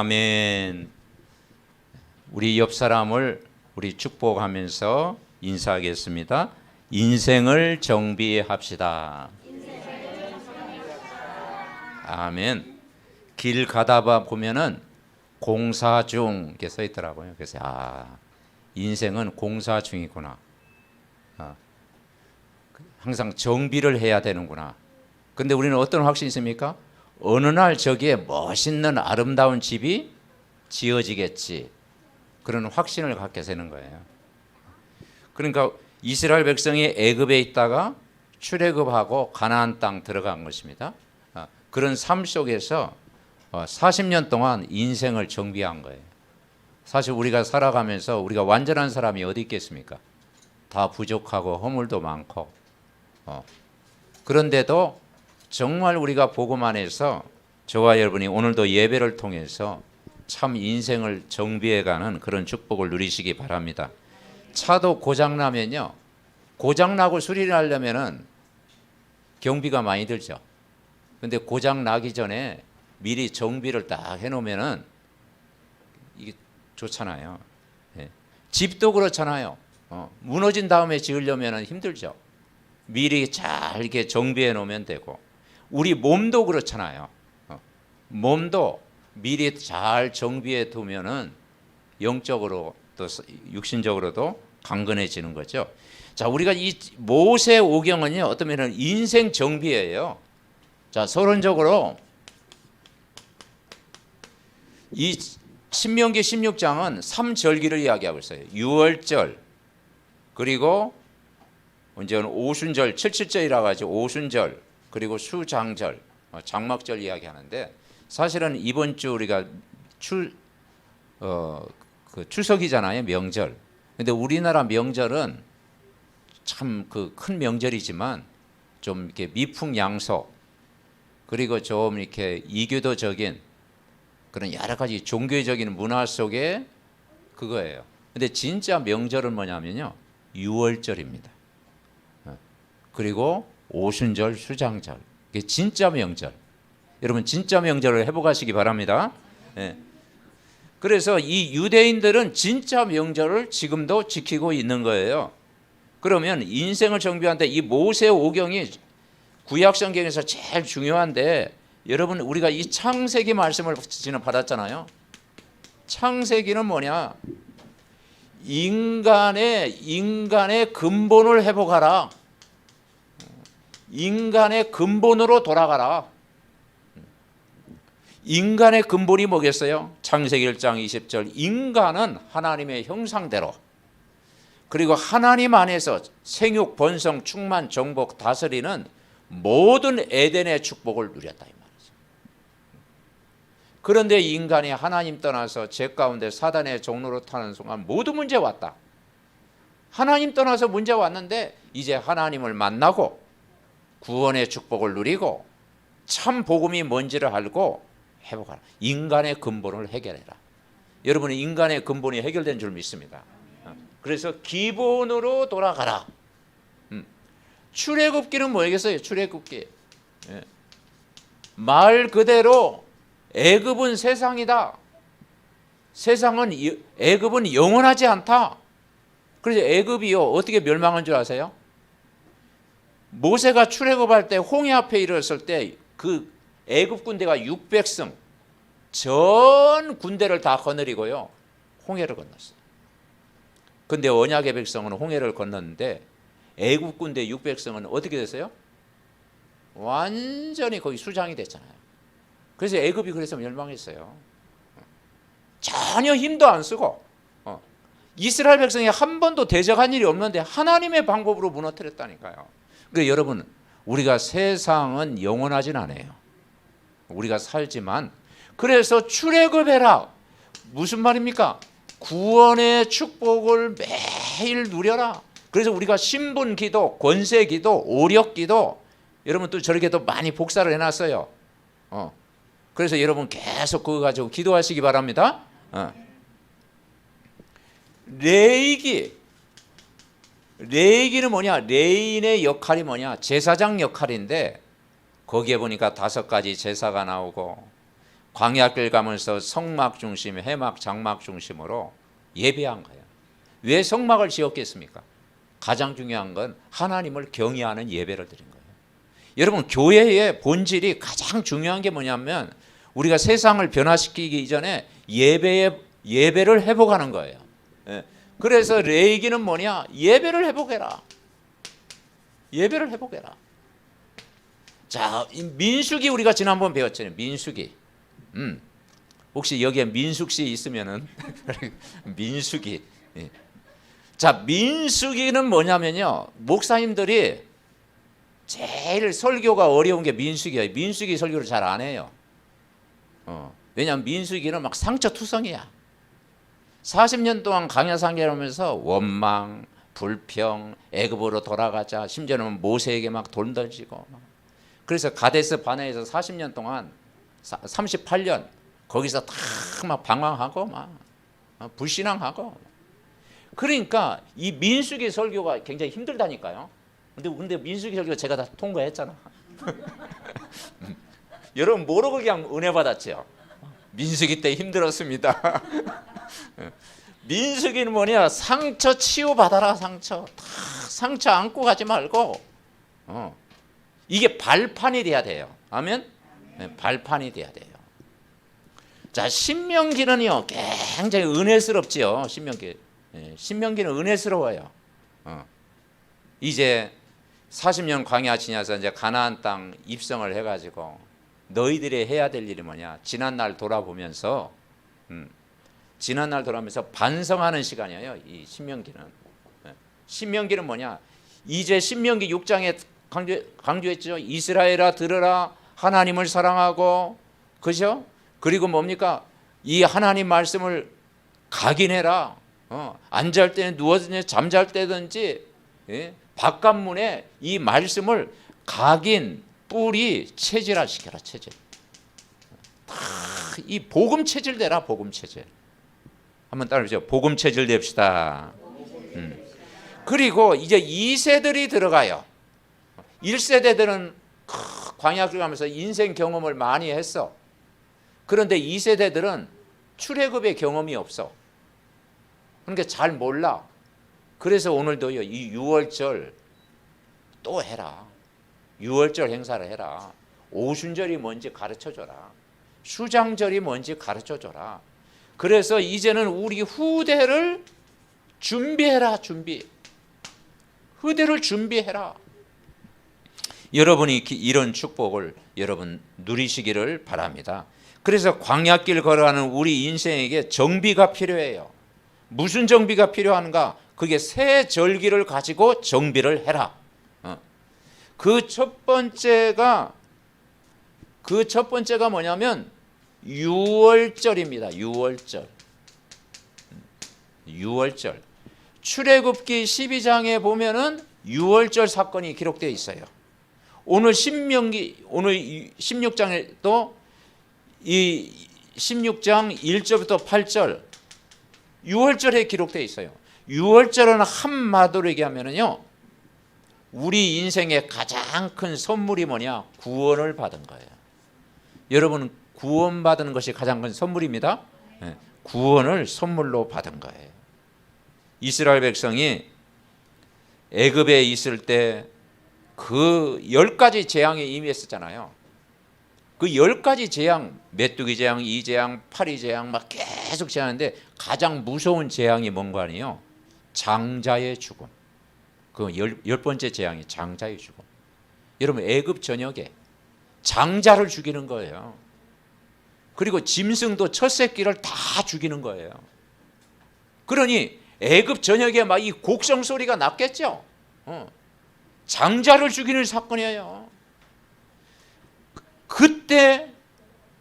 아멘. 우리 옆 사람을 우리 축복하면서 인사하겠습니다. 인생을 정비합시다. 아멘. 길 가다가 보면은 공사 중 이렇게 써 있더라고요. 그래서 인생은 공사 중이구나. 항상 정비를 해야 되는구나. 근데 우리는 어떤 확신이 있습니까? 어느 날 저기에 멋있는 아름다운 집이 지어지겠지. 그런 확신을 갖게 되는 거예요. 그러니까 이스라엘 백성이 애굽에 있다가 출애굽하고 가나안 땅 들어간 것입니다. 그런 삶 속에서 40년 동안 인생을 정비한 거예요. 사실 우리가 살아가면서 우리가 완전한 사람이 어디 있겠습니까? 다 부족하고 허물도 많고 그런데도 정말 우리가 복음 안에서 저와 여러분이 오늘도 예배를 통해서 참 인생을 정비해가는 그런 축복을 누리시기 바랍니다. 차도 고장나면요, 고장나고 수리를 하려면은 경비가 많이 들죠. 근데 고장나기 전에 미리 정비를 딱 해놓으면은 이게 좋잖아요. 예. 집도 그렇잖아요. 무너진 다음에 지으려면은 힘들죠. 미리 잘 이렇게 정비해 놓으면 되고, 우리 몸도 그렇잖아요. 몸도 미리 잘 정비해 두면은 영적으로 또 육신적으로도 강건해지는 거죠. 자, 우리가 이 모세 오경은요, 어떤 면은 인생 정비예요. 자, 서론적으로 이 신명기 16장은 3절기를 이야기하고 있어요. 유월절, 그리고 언제는 오순절, 77절이라 가지고 오순절, 그리고 수장절, 장막절 이야기하는데, 사실은 이번 주 우리가 추석이잖아요, 명절. 근데 우리나라 명절은 참 그 큰 명절이지만 좀 이렇게 미풍양속, 그리고 좀 이렇게 이교도적인 그런 여러 가지 종교적인 문화 속에 그거예요. 근데 진짜 명절은 뭐냐면요, 유월절입니다. 그리고 오순절, 수장절, 이게 진짜 명절. 여러분 진짜 명절을 회복하시기 바랍니다. 예. 그래서 이 유대인들은 진짜 명절을 지금도 지키고 있는 거예요. 그러면 인생을 정비하는데 이 모세 오경이 구약 성경에서 제일 중요한데, 여러분 우리가 이 창세기 말씀을 지금 받았잖아요. 창세기는 뭐냐? 인간의 근본을 회복하라. 인간의 근본으로 돌아가라. 인간의 근본이 뭐겠어요? 창세기 1장 20절, 인간은 하나님의 형상대로, 그리고 하나님 안에서 생육, 번성, 충만, 정복, 다스리는 모든 에덴의 축복을 누렸다 이 말이죠. 그런데 인간이 하나님 떠나서 죄 가운데 사단의 종로로 타는 순간 모두 문제 왔다. 하나님 떠나서 문제 왔는데 이제 하나님을 만나고 구원의 축복을 누리고 참 복음이 뭔지를 알고 회복하라. 인간의 근본을 해결해라. 여러분은 인간의 근본이 해결된 줄 믿습니다. 그래서 기본으로 돌아가라. 출애굽기는 뭐겠어요? 출애굽기. 말 그대로 애굽은 세상이다. 애굽은 영원하지 않다. 그래서 애굽이요, 어떻게 멸망한 줄 아세요? 모세가 출애굽할 때 홍해 앞에 이르렀을 때 그 애굽 군대가 600성 전 군대를 다 거느리고요, 홍해를 건넜어요. 근데 언약의 백성은 홍해를 건넜는데 애굽 군대 600성은 어떻게 됐어요? 완전히 거기 수장이 됐잖아요. 그래서 애굽이 그래서 멸망했어요. 전혀 힘도 안 쓰고 이스라엘 백성이 한 번도 대적한 일이 없는데 하나님의 방법으로 무너뜨렸다니까요. 그러니까 여러분, 우리가 세상은 영원하진 않아요. 우리가 살지만, 그래서 출애굽해라. 무슨 말입니까? 구원의 축복을 매일 누려라. 그래서 우리가 신분기도, 권세기도, 오력기도, 여러분 또 저렇게 또 많이 복사를 해놨어요. 그래서 여러분 계속 그거 가지고 기도하시기 바랍니다. 레위기는 뭐냐? 레인의 역할이 뭐냐? 제사장 역할인데, 거기에 보니까 5가지 제사가 나오고, 광야길 가면서 성막 중심, 해막, 장막 중심으로 예배한 거예요. 왜 성막을 지었겠습니까? 가장 중요한 건 하나님을 경외하는 예배를 드린 거예요. 여러분, 교회의 본질이 가장 중요한 게 뭐냐면 우리가 세상을 변화시키기 이전에 예배를 회복하는 거예요. 예. 그래서 레위기는 뭐냐? 예배를 회복해라. 예배를 회복해라. 자, 민수기 우리가 지난번 배웠잖아요. 민수기. 혹시 여기에 민숙씨 있으면은 민수기. 예. 자, 민수기는 뭐냐면요, 목사님들이 제일 설교가 어려운 게 민수기예요. 민수기 설교를 잘 안 해요. 왜냐하면 민수기는 막 상처투성이야. 40년 동안 강야 상계하면서 원망, 불평, 애굽으로 돌아가자, 심지어는 모세에게 막 돈 던지고. 그래서 가데스 바네에서 40년 동안 38년 거기서 다 막 방황하고 막 불신앙하고. 그러니까 이 민수기 설교가 굉장히 힘들다니까요. 근데 민수기 설교 제가 다 통과했잖아. 여러분 모르고 그냥 은혜 받았죠. 민수기 때 힘들었습니다. 민수기는 뭐냐? 상처 치유받아라. 상처 안고 가지 말고 이게 발판이 돼야 돼요. 아멘? 네, 발판이 돼야 돼요. 자, 신명기는요 굉장히 은혜스럽지요. 신명기는 은혜스러워요. 이제 40년 광야 지나서 이제 가나안 땅 입성을 해가지고 너희들이 해야 될 일이 뭐냐? 지난날 돌아보면서 반성하는 시간이에요. 이 신명기는. 신명기는 뭐냐? 이제 신명기 6장에 강조했죠. 이스라엘아 들으라, 하나님을 사랑하고, 그죠? 그리고 뭡니까? 이 하나님 말씀을 각인해라. 앉을 때는 누워든지 잠잘 때든지, 예? 바깥문에 이 말씀을 각인, 뿌리, 체질화 시켜라. 체질. 이 복음 체질 되라. 복음 체질. 한번 따라해보죠. 복음 체질 됩시다. 그리고 이제 2세들이 들어가요. 1세대들은 광야길 가면서 인생 경험을 많이 했어. 그런데 2세대들은 출애굽의 경험이 없어. 그러니까 잘 몰라. 그래서 오늘도요, 이 6월절 또 해라. 6월절 행사를 해라. 오순절이 뭔지 가르쳐줘라. 수장절이 뭔지 가르쳐줘라. 그래서 이제는 우리 후대를 준비해라. 후대를 준비해라. 여러분이 이런 축복을 여러분 누리시기를 바랍니다. 그래서 광야길 걸어가는 우리 인생에게 정비가 필요해요. 무슨 정비가 필요한가? 그게 새 절기를 가지고 정비를 해라. 그 첫 번째가 뭐냐면 6월절입니다. 6월절. 출애굽기 12장에 보면은 6월절 사건이 기록되어 있어요. 오늘 16장에도 이 16장 1절부터 8절 6월절에 기록되어 있어요. 6월절은 한마디로 얘기하면요, 우리 인생의 가장 큰 선물이 뭐냐? 구원을 받은 거예요. 여러분, 구원받은 것이 가장 큰 선물입니다. 네, 구원을 선물로 받은 거예요. 이스라엘 백성이 애굽에 있을 때 그 10가지 재앙이 임했었잖아요. 그 10가지 재앙, 메뚜기 재앙, 이 재앙, 파리 재앙 막 계속 재앙인데 가장 무서운 재앙이 뭔가 아니에요? 장자의 죽음. 그 열 번째 재앙이 장자의 죽음. 여러분, 애굽 전역에 장자를 죽이는 거예요. 그리고 짐승도 첫 새끼를 다 죽이는 거예요. 그러니 애굽 전역에 막 이 곡성 소리가 났겠죠. 장자를 죽이는 사건이에요. 그때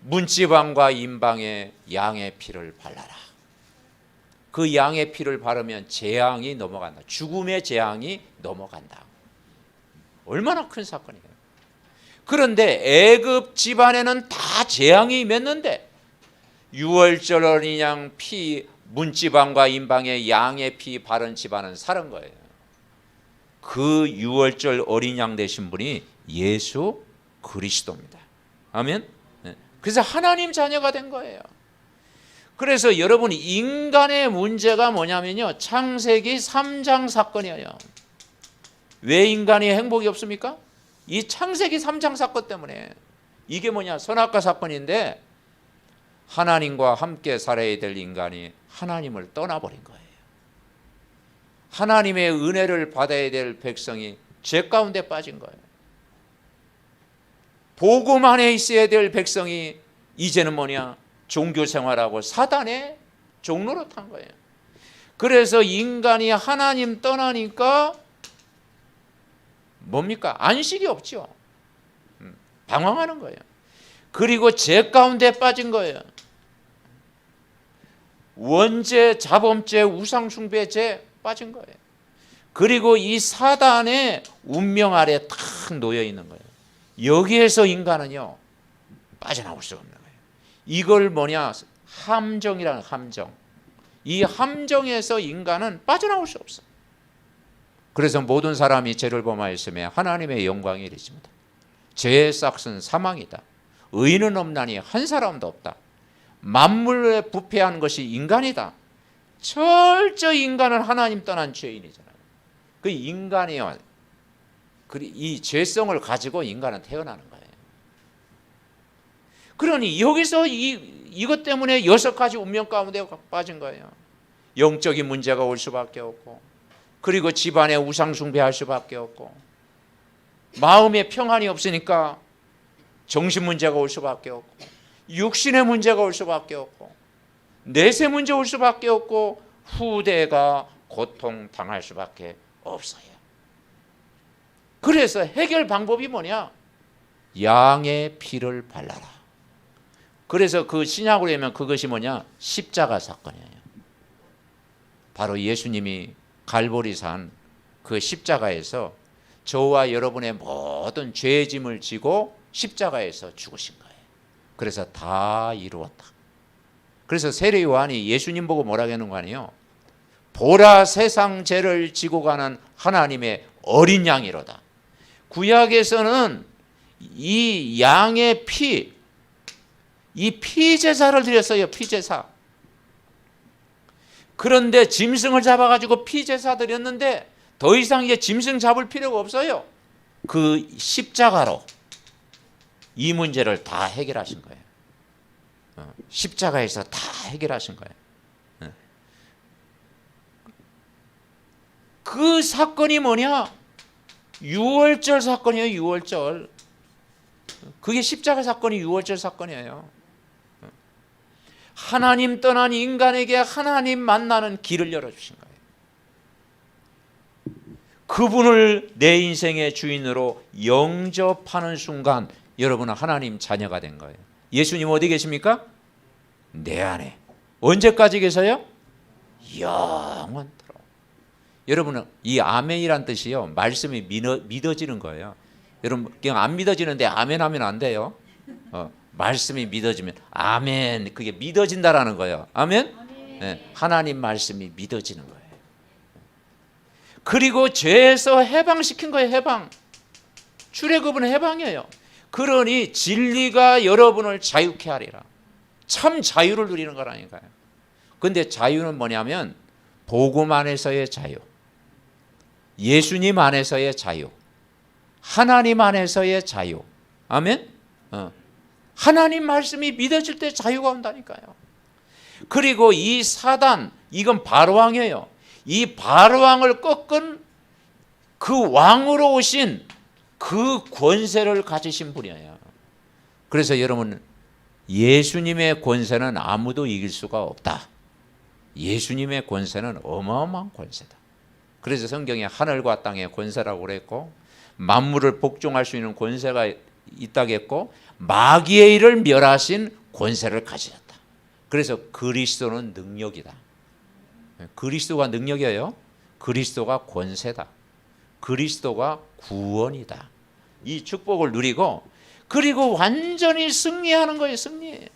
문지방과 임방에 양의 피를 발라라. 그 양의 피를 바르면 재앙이 넘어간다. 죽음의 재앙이 넘어간다. 얼마나 큰 사건이에요. 그런데 애굽 집안에는 다 재앙이 임했는데 6월절 어린 양 피, 문지방과 임방에 양의 피 바른 집안은 살은 거예요. 그 6월절 어린 양 되신 분이 예수 그리스도입니다. 아멘. 그래서 하나님 자녀가 된 거예요. 그래서 여러분 인간의 문제가 뭐냐면요, 창세기 3장 사건이에요. 왜 인간이 행복이 없습니까? 이 창세기 3장 사건 때문에. 이게 뭐냐, 선악과 사건인데 하나님과 함께 살아야 될 인간이 하나님을 떠나버린 거예요. 하나님의 은혜를 받아야 될 백성이 죄 가운데 빠진 거예요. 복음 안에 있어야 될 백성이 이제는 뭐냐, 종교 생활하고 사단의 종로로 탄 거예요. 그래서 인간이 하나님 떠나니까 뭡니까? 안식이 없죠. 방황하는 거예요. 그리고 죄 가운데 빠진 거예요. 원죄, 자범죄, 우상숭배죄 빠진 거예요. 그리고 이 사단의 운명 아래 탁 놓여 있는 거예요. 여기에서 인간은요 빠져나올 수가 없는 거예요. 이걸 뭐냐, 함정이라는 함정. 이 함정에서 인간은 빠져나올 수 없어. 그래서 모든 사람이 죄를 범하였으며 하나님의 영광이 이르십니다. 죄의 싹은 사망이다. 의인은 없나니 한 사람도 없다. 만물에 부패한 것이 인간이다. 철저히 인간은 하나님 떠난 죄인이잖아요. 그 인간이요, 이 죄성을 가지고 인간은 태어나는 거예요. 그러니 여기서 이것 때문에 6가지 운명 가운데 빠진 거예요. 영적인 문제가 올 수밖에 없고, 그리고 집안에 우상 숭배할 수밖에 없고, 마음에 평안이 없으니까 정신 문제가 올 수밖에 없고, 육신의 문제가 올 수밖에 없고, 내세 문제 올 수밖에 없고, 후대가 고통당할 수밖에 없어요. 그래서 해결 방법이 뭐냐? 양의 피를 발라라. 그래서 그 신약으로 하면 그것이 뭐냐? 십자가 사건이에요. 바로 예수님이 갈보리산 그 십자가에서 저와 여러분의 모든 죄의 짐을 지고 십자가에서 죽으신 거예요. 그래서 다 이루었다. 그래서 세례 요한이 예수님 보고 뭐라고 하는 거 아니에요? 보라, 세상 죄를 지고 가는 하나님의 어린 양이로다. 구약에서는 이 양의 피, 이 피제사를 드렸어요. 피제사. 그런데 짐승을 잡아가지고 피제사 드렸는데 더 이상 이제 짐승 잡을 필요가 없어요. 그 십자가로 이 문제를 다 해결하신 거예요. 십자가에서 다 해결하신 거예요. 그 사건이 뭐냐? 유월절 사건이에요. 유월절. 그게 십자가 사건이 유월절 사건이에요. 하나님 떠난 인간에게 하나님 만나는 길을 열어주신 거예요. 그분을 내 인생의 주인으로 영접하는 순간 여러분은 하나님 자녀가 된 거예요. 예수님 어디 계십니까? 내 안에. 언제까지 계세요? 영원토록. 여러분은 이 아멘이란 뜻이요, 말씀이 믿어지는 거예요. 여러분 그냥 안 믿어지는데 아멘 하면 안 돼요. 말씀이 믿어지면 아멘, 그게 믿어진다라는 거예요. 아멘? 네, 하나님 말씀이 믿어지는 거예요. 그리고 죄에서 해방시킨 거예요. 해방. 출애굽은 해방이에요. 그러니 진리가 여러분을 자유케 하리라. 참 자유를 누리는 거라니까요. 근데 자유는 뭐냐면 복음 안에서의 자유, 예수님 안에서의 자유, 하나님 안에서의 자유. 아멘? 하나님 말씀이 믿어질 때 자유가 온다니까요. 그리고 이 사단, 이건 바로왕이에요. 이 바로왕을 꺾은 그 왕으로 오신 그 권세를 가지신 분이에요. 그래서 여러분, 예수님의 권세는 아무도 이길 수가 없다. 예수님의 권세는 어마어마한 권세다. 그래서 성경에 하늘과 땅의 권세라고 그랬고, 만물을 복종할 수 있는 권세가 있다고 했고, 마귀의 일을 멸하신 권세를 가지셨다. 그래서 그리스도는 능력이다. 그리스도가 능력이에요. 그리스도가 권세다. 그리스도가 구원이다. 이 축복을 누리고, 그리고 완전히 승리하는 거예요. 승리.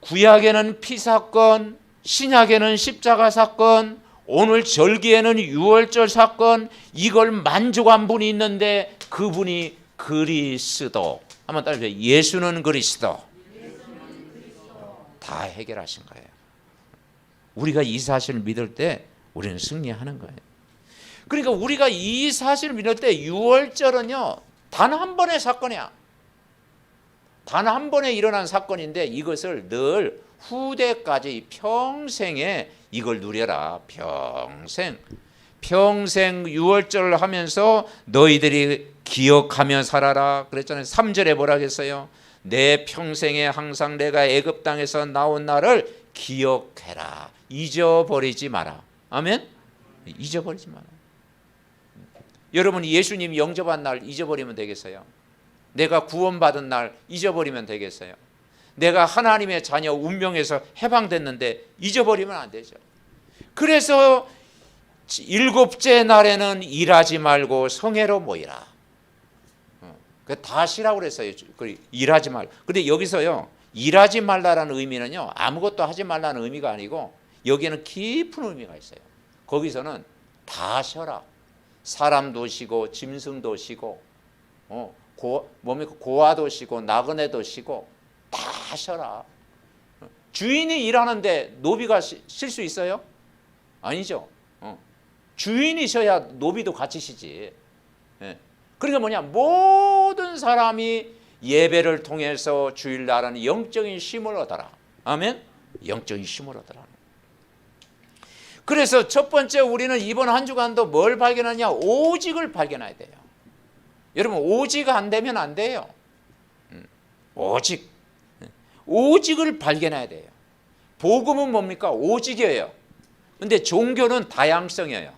구약에는 피사건, 신약에는 십자가 사건, 오늘 절기에는 유월절 사건, 이걸 만족한 분이 있는데 그분이 그리스도, 한번 따라해보세요. 예수는 그리스도. 다 해결하신 거예요. 우리가 이 사실을 믿을 때 우리는 승리하는 거예요. 그러니까 우리가 이 사실을 믿을 때 유월절은요, 단 한 번의 사건이야. 단 한 번에 일어난 사건인데 이것을 늘 후대까지 평생에 이걸 누려라. 평생 유월절을 하면서 너희들이 기억하며 살아라 그랬잖아요. 3절에 뭐라 했어요? 내 평생에 항상 내가 애굽 땅에서 나온 날을 기억해라. 잊어버리지 마라. 아멘? 잊어버리지 마라. 여러분 예수님 영접한 날 잊어버리면 되겠어요? 내가 구원받은 날 잊어버리면 되겠어요? 내가 하나님의 자녀 운명에서 해방됐는데 잊어버리면 안 되죠. 그래서 7째 날에는 일하지 말고 성회로 모이라. 다 쉬라고 그랬어요. 일하지 말. 근데 여기서요, 일하지 말라라는 의미는요, 아무것도 하지 말라는 의미가 아니고 여기에는 깊은 의미가 있어요. 거기서는 다 쉬어라. 사람도 쉬고 짐승도 쉬고 고아도 쉬고 나그네도 쉬고 다 쉬어라. 주인이 일하는데 노비가 쉴 수 있어요? 아니죠. 주인이 쉬어야 노비도 같이 쉬지. 그러니까 뭐냐, 모든 사람이 예배를 통해서 주일날은 영적인 쉼을 얻어라. 아멘? 영적인 쉼을 얻어라. 그래서 첫 번째 우리는 이번 한 주간도 뭘 발견하냐? 오직을 발견해야 돼요. 여러분 오직 안 되면 안 돼요. 오직을 발견해야 돼요. 복음은 뭡니까? 오직이에요. 근데 종교는 다양성이에요.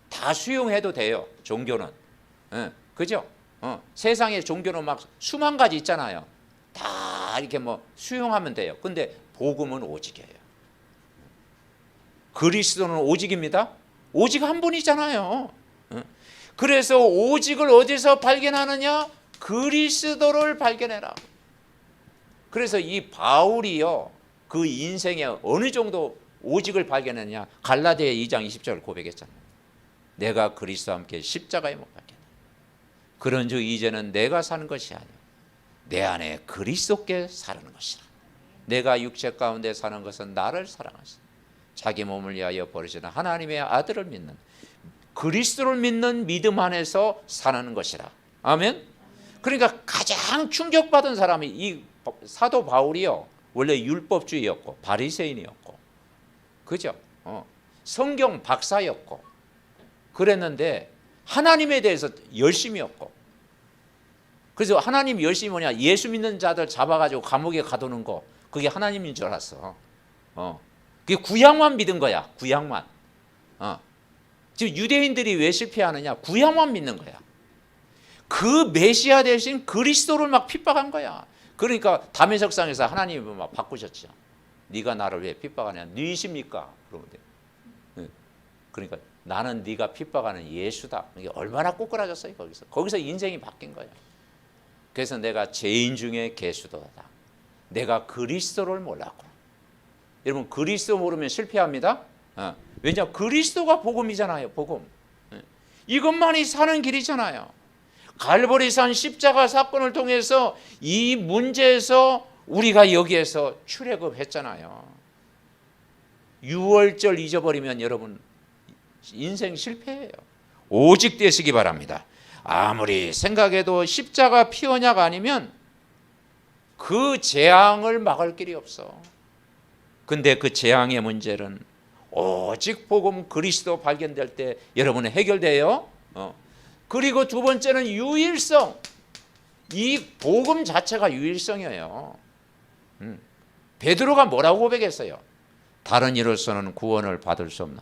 다 수용해도 돼요. 종교는. 그죠? 세상에 종교는 막 수만 가지 있잖아요. 다 이렇게 뭐 수용하면 돼요. 근데 복음은 오직이에요. 그리스도는 오직입니다. 오직 한 분이잖아요. 그래서 오직을 어디서 발견하느냐? 그리스도를 발견해라. 그래서 이 바울이요, 그 인생에 어느 정도 오직을 발견했냐? 갈라디아 2장 20절 고백했잖아요. 내가 그리스도와 함께 십자가에 못 박혔다. 그런즉 이제는 내가 사는 것이 아니요 내 안에 그리스도께 사는 것이라. 내가 육체 가운데 사는 것은 나를 사랑하시라. 자기 몸을 위하여 버리시는 하나님의 아들을 믿는 그리스도를 믿는 믿음 안에서 사는 것이라. 아멘. 그러니까 가장 충격받은 사람이 이 사도 바울이요, 원래 율법주의였고 바리새인이었고, 그죠? 성경 박사였고 그랬는데 하나님에 대해서 열심이었고, 그래서 하나님 열심이 뭐냐? 예수 믿는 자들 잡아가지고 감옥에 가두는 거, 그게 하나님인 줄 알았어. 그게 구약만 믿은 거야. 구약만. 지금 유대인들이 왜 실패하느냐? 구약만 믿는 거야. 그 메시아 대신 그리스도를 막 핍박한 거야. 그러니까 다메섹상에서 하나님이 막 바꾸셨죠. 네가 나를 왜 핍박하냐? 네이십니까? 그러면 돼. 그러니까 나는 네가 핍박하는 예수다. 이게 얼마나 꼬꾸라졌어요. 거기서 인생이 바뀐 거야. 그래서 내가 죄인 중에 괴수도다. 내가 그리스도를 몰랐고. 여러분 그리스도 모르면 실패합니다. 왜냐? 그리스도가 복음이잖아요. 복음. 이것만이 사는 길이잖아요. 갈보리산 십자가 사건을 통해서 이 문제에서 우리가 여기에서 출애굽했잖아요. 유월절 잊어버리면 여러분 인생 실패예요. 오직 되시기 바랍니다. 아무리 생각해도 십자가 피언약 아니면 그 재앙을 막을 길이 없어. 근데 그 재앙의 문제는 오직 복음 그리스도 발견될 때 여러분은 해결돼요. 그리고 두 번째는 유일성. 이 복음 자체가 유일성이에요. 베드로가 뭐라고 고백했어요? 다른 이로서는 구원을 받을 수 없는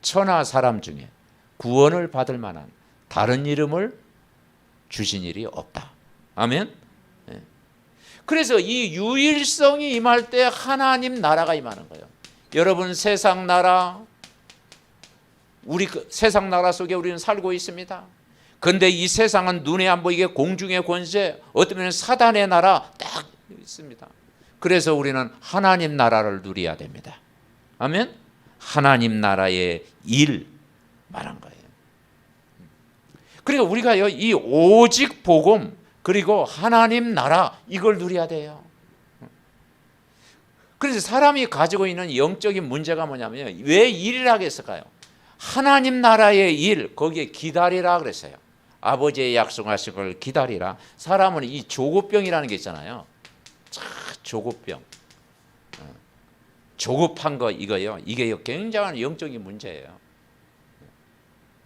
천하 사람 중에 구원을 받을 만한 다른 이름을 주신 일이 없다. 아멘. 그래서 이 유일성이 임할 때 하나님 나라가 임하는 거예요. 여러분 세상 나라, 우리 세상 나라 속에 우리는 살고 있습니다. 그런데 이 세상은 눈에 안 보이게 공중의 권세, 어쩌면 사단의 나라 딱 있습니다. 그래서 우리는 하나님 나라를 누려야 됩니다. 아멘. 하나님 나라의 일 말한 거예요. 그러니까 우리가요, 이 오직 복음, 그리고 하나님 나라 이걸 누려야 돼요. 그래서 사람이 가지고 있는 영적인 문제가 뭐냐면 왜 일을 하겠을까요? 하나님 나라의 일 거기에 기다리라 그랬어요. 아버지의 약속하신 걸 기다리라. 사람은 이 조급병이라는 게 있잖아요. 조급병. 조급한 거 이거요. 이게 굉장한 영적인 문제예요.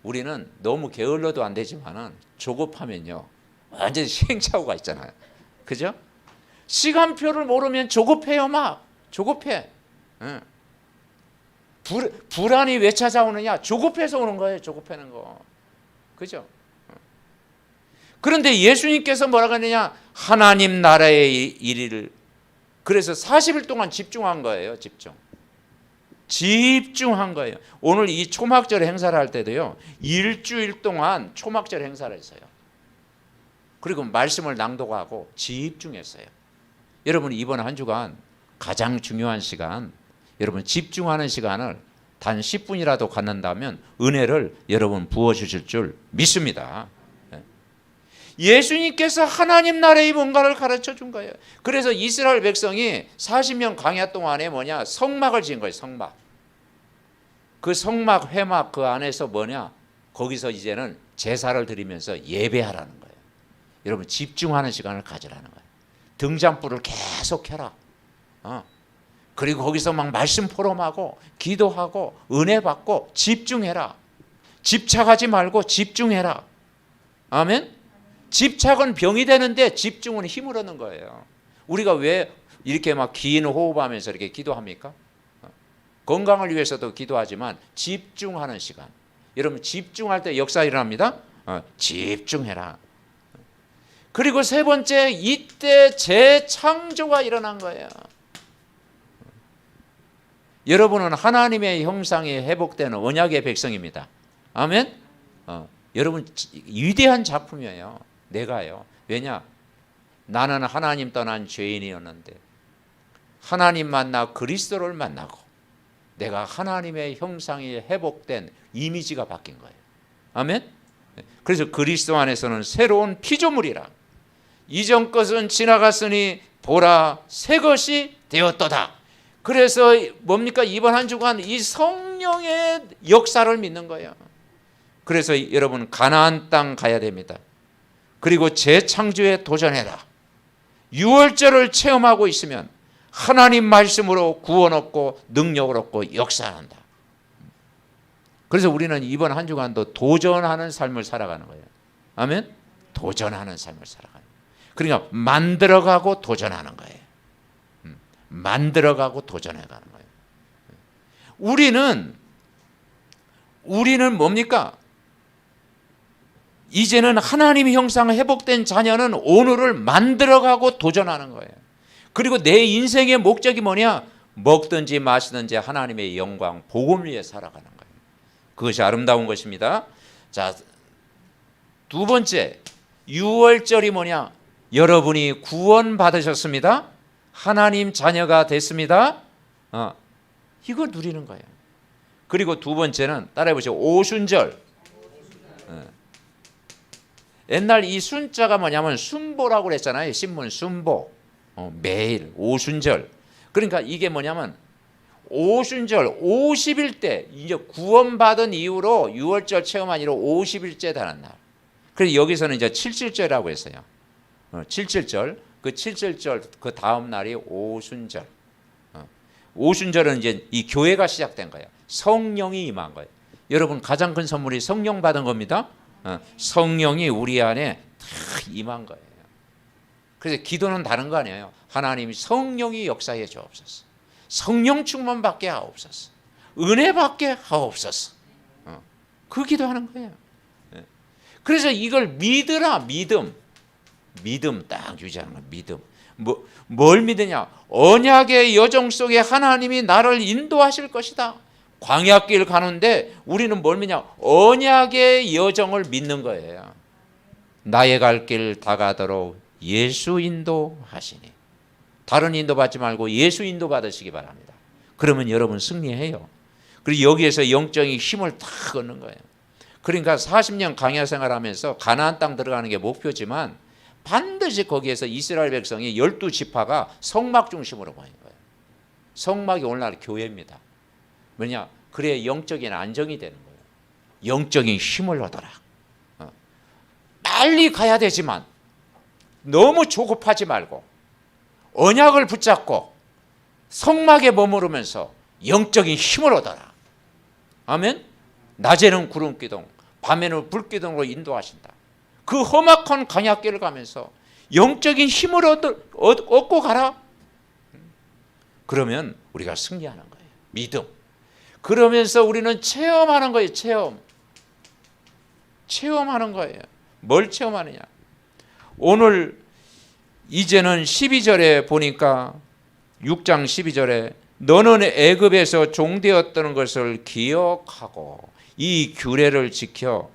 우리는 너무 게을러도 안 되지만은 조급하면요. 완전히 시행착오가 있잖아요. 그죠? 시간표를 모르면 조급해요. 막 조급해. 불안이 왜 찾아오느냐? 조급해서 오는 거예요. 조급해는 거. 그죠? 그런데 예수님께서 뭐라고 하느냐? 하나님 나라의 일을 그래서 40일 동안 집중한 거예요. 집중한 거예요. 오늘 이 초막절 행사를 할 때도요. 일주일 동안 초막절 행사를 했어요. 그리고 말씀을 낭독하고 집중했어요. 여러분 이번 한 주간 가장 중요한 시간, 여러분 집중하는 시간을 단 10분이라도 갖는다면 은혜를 여러분 부어주실 줄 믿습니다. 예수님께서 하나님 나라의 뭔가를 가르쳐 준 거예요. 그래서 이스라엘 백성이 40년 광야 동안에 뭐냐? 성막을 지은 거예요. 성막. 그 성막, 회막 그 안에서 뭐냐? 거기서 이제는 제사를 드리면서 예배하라는 거예요. 여러분 집중하는 시간을 가지라는 거예요. 등잔불을 계속 켜라. 그리고 거기서 막 말씀 포럼하고 기도하고 은혜 받고 집중해라. 집착하지 말고 집중해라. 아멘. 집착은 병이 되는데 집중은 힘을 얻는 거예요. 우리가 왜 이렇게 막 긴 호흡하면서 이렇게 기도합니까? 건강을 위해서도 기도하지만 집중하는 시간. 여러분 집중할 때 역사 일어납니다. 집중해라. 그리고 세 번째, 이때 재창조가 일어난 거예요. 여러분은 하나님의 형상이 회복되는 언약의 백성입니다. 아멘. 여러분 위대한 작품이에요. 내가요. 왜냐? 나는 하나님 떠난 죄인이었는데 하나님 만나 그리스도를 만나고 내가 하나님의 형상이 회복된 이미지가 바뀐 거예요. 아멘. 그래서 그리스도 안에서는 새로운 피조물이라. 이전 것은 지나갔으니 보라 새 것이 되었도다. 그래서 뭡니까? 이번 한 주간 이 성령의 역사를 믿는 거예요. 그래서 여러분 가나안 땅 가야 됩니다. 그리고 재창조에 도전해라. 유월절을 체험하고 있으면 하나님 말씀으로 구원 얻고 능력을 얻고 역사한다. 그래서 우리는 이번 한 주간도 도전하는 삶을 살아가는 거예요. 아멘. 도전하는 삶을 살아가는 거예요. 그러니까 만들어가고 도전하는 거예요. 만들어가고 도전해가는 거예요. 우리는 뭡니까? 이제는 하나님의 형상 회복된 자녀는 오늘을 만들어가고 도전하는 거예요. 그리고 내 인생의 목적이 뭐냐? 먹든지 마시든지 하나님의 영광, 복음 위에 살아가는 거예요. 그것이 아름다운 것입니다. 자, 두 번째, 유월절이 뭐냐? 여러분이 구원 받으셨습니다. 하나님 자녀가 됐습니다. 이거 누리는 거예요. 그리고 두 번째는 따라해 보시죠. 오순절. 옛날 이 순자가 뭐냐면 순보라고 그랬잖아요. 신문 순보. 매일 오순절. 그러니까 이게 뭐냐면 오순절 50일 때 이제 구원받은 이후로 유월절 체험한 이후로 50일째 되는 날. 그래서 여기서는 이제 칠칠절이라고 했어요. 칠칠절. 그 칠칠절 그 다음 날이 오순절. 오순절은 이제 이 교회가 시작된 거예요. 성령이 임한 거예요. 여러분 가장 큰 선물이 성령 받은 겁니다. 성령이 우리 안에 다 임한 거예요. 그래서 기도는 다른 거 아니에요. 하나님이 성령이 역사해 주옵소서. 성령 충만 받게 하옵소서. 은혜 받게 하옵소서. 그 기도하는 거예요. 그래서 이걸 믿으라. 믿음 딱 유지하는 거예요. 믿음. 뭘 믿으냐? 언약의 여정 속에 하나님이 나를 인도하실 것이다. 광야길 가는데 우리는 뭘 믿냐? 언약의 여정을 믿는 거예요. 나의 갈 길 다가도록 예수 인도하시니. 다른 인도 받지 말고 예수 인도 받으시기 바랍니다. 그러면 여러분 승리해요. 그리고 여기에서 영적인 힘을 탁 얻는 거예요. 그러니까 40년 광야 생활하면서 가나안 땅 들어가는 게 목표지만 반드시 거기에서 이스라엘 백성이 12지파가 성막 중심으로 보인 거예요. 성막이 오늘날 교회입니다. 뭐냐? 그래야 영적인 안정이 되는 거예요. 영적인 힘을 얻어라. 빨리 가야 되지만 너무 조급하지 말고 언약을 붙잡고 성막에 머무르면서 영적인 힘을 얻어라. 아멘. 낮에는 구름기둥, 밤에는 불기둥으로 인도하신다. 그 험악한 광야길을 가면서 영적인 힘을 얻고 가라. 그러면 우리가 승리하는 거예요. 믿음. 그러면서 우리는 체험하는 거예요. 체험하는 거예요. 뭘 체험하느냐? 오늘 이제는 12절에 보니까 6장 12절에 너는 애굽에서 종되었던 것을 기억하고 이 규례를 지켜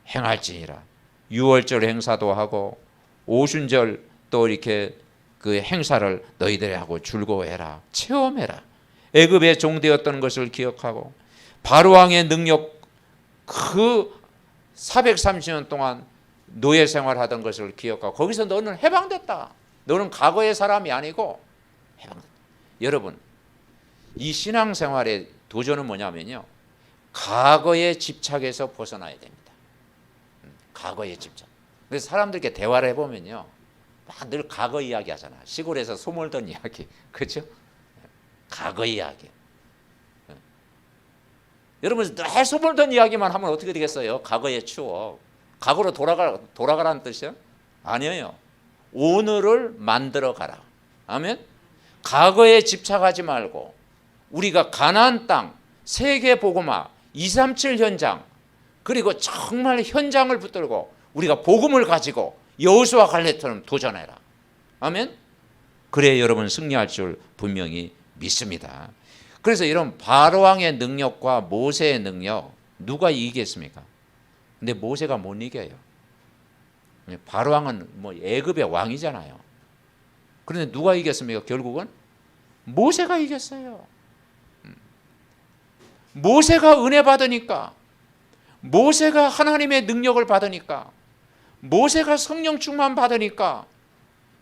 행할지니라. 유월절 행사도 하고 오순절 또 이렇게 그 행사를 너희들이 하고 즐거워해라. 체험해라. 애굽에 종되었던 것을 기억하고 바로왕의 능력, 그 430년 동안 노예 생활하던 것을 기억하고 거기서 너는 해방됐다. 너는 과거의 사람이 아니고 해방됐다. 여러분, 이 신앙생활의 도전은 뭐냐면요, 과거의 집착에서 벗어나야 됩니다. 과거의 집착. 그래서 사람들께 대화를 해보면요, 막 늘 과거 이야기 하잖아. 시골에서 소 몰던 이야기, 그렇죠? 과거 이야기. 여러분, 늘 소 몰던 이야기만 하면 어떻게 되겠어요? 과거의 추억. 과거로 돌아가라는 뜻이요? 아니에요. 오늘을 만들어 가라. 아멘. 과거에 집착하지 말고 우리가 가나안 땅, 세계 복음화, 237 현장, 그리고 정말 현장을 붙들고 우리가 복음을 가지고 여호수아 갈렙처럼 도전해라. 아멘. 그래 여러분 승리할 줄 분명히 믿습니다. 그래서 이런 바로왕의 능력과 모세의 능력 누가 이기겠습니까? 근데 모세가 못 이겨요. 바로왕은 뭐 애굽의 왕이잖아요. 그런데 누가 이겼습니까? 결국은 모세가 이겼어요. 모세가 은혜 받으니까, 모세가 하나님의 능력을 받으니까, 모세가 성령 충만 받으니까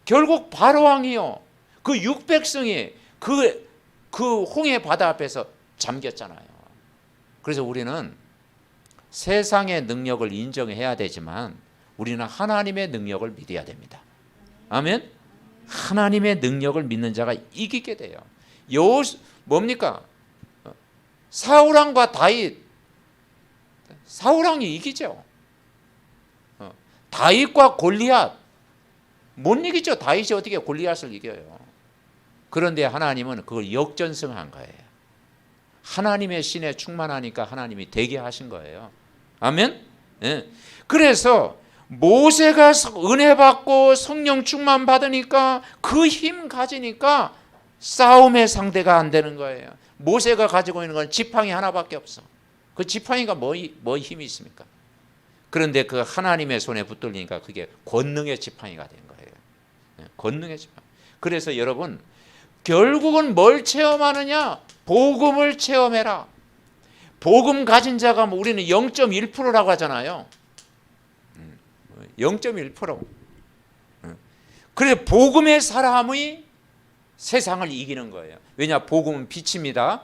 결국 바로왕이요, 그 600성이 그 홍해 바다 앞에서 잠겼잖아요. 그래서 우리는 세상의 능력을 인정해야 되지만 우리는 하나님의 능력을 믿어야 됩니다. 아멘. 하나님의 능력을 믿는 자가 이기게 돼요. 뭡니까? 사울왕과 다윗, 사울왕이 이기죠. 다윗과 골리앗 못 이기죠. 다윗이 어떻게 골리앗을 이겨요? 그런데 하나님은 그걸 역전승한 거예요. 하나님의 신에 충만하니까 하나님이 되게 하신 거예요. 아멘. 네. 그래서 모세가 은혜 받고 성령 충만 받으니까 그 힘 가지니까 싸움의 상대가 안 되는 거예요. 모세가 가지고 있는 건 지팡이 하나밖에 없어. 그 지팡이가 뭐 힘이 있습니까? 그런데 그 하나님의 손에 붙들리니까 그게 권능의 지팡이가 된 거예요. 권능의 지팡이. 그래서 여러분 결국은 뭘 체험하느냐? 복음을 체험해라. 복음 가진 자가 우리는 0.1%라고 하잖아요. 0.1%. 그래 복음의 사람이 세상을 이기는 거예요. 왜냐? 복음은 빛입니다.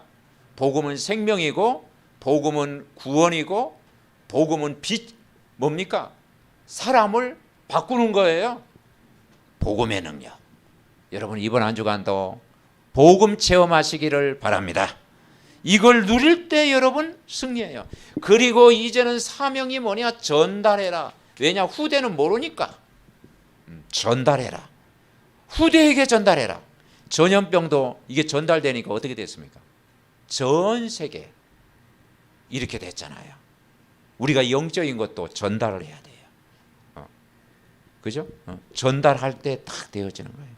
복음은 생명이고 복음은 구원이고 복음은 빛 뭡니까? 사람을 바꾸는 거예요. 복음의 능력. 여러분 이번 한 주간도 복음 체험하시기를 바랍니다. 이걸 누릴 때 여러분 승리해요. 그리고 이제는 사명이 뭐냐? 전달해라. 왜냐? 후대는 모르니까 전달해라. 후대에게 전달해라. 전염병도 이게 전달되니까 어떻게 됐습니까? 전 세계 이렇게 됐잖아요. 우리가 영적인 것도 전달을 해야 돼요. 그죠? 전달할 때 딱 되어지는 거예요.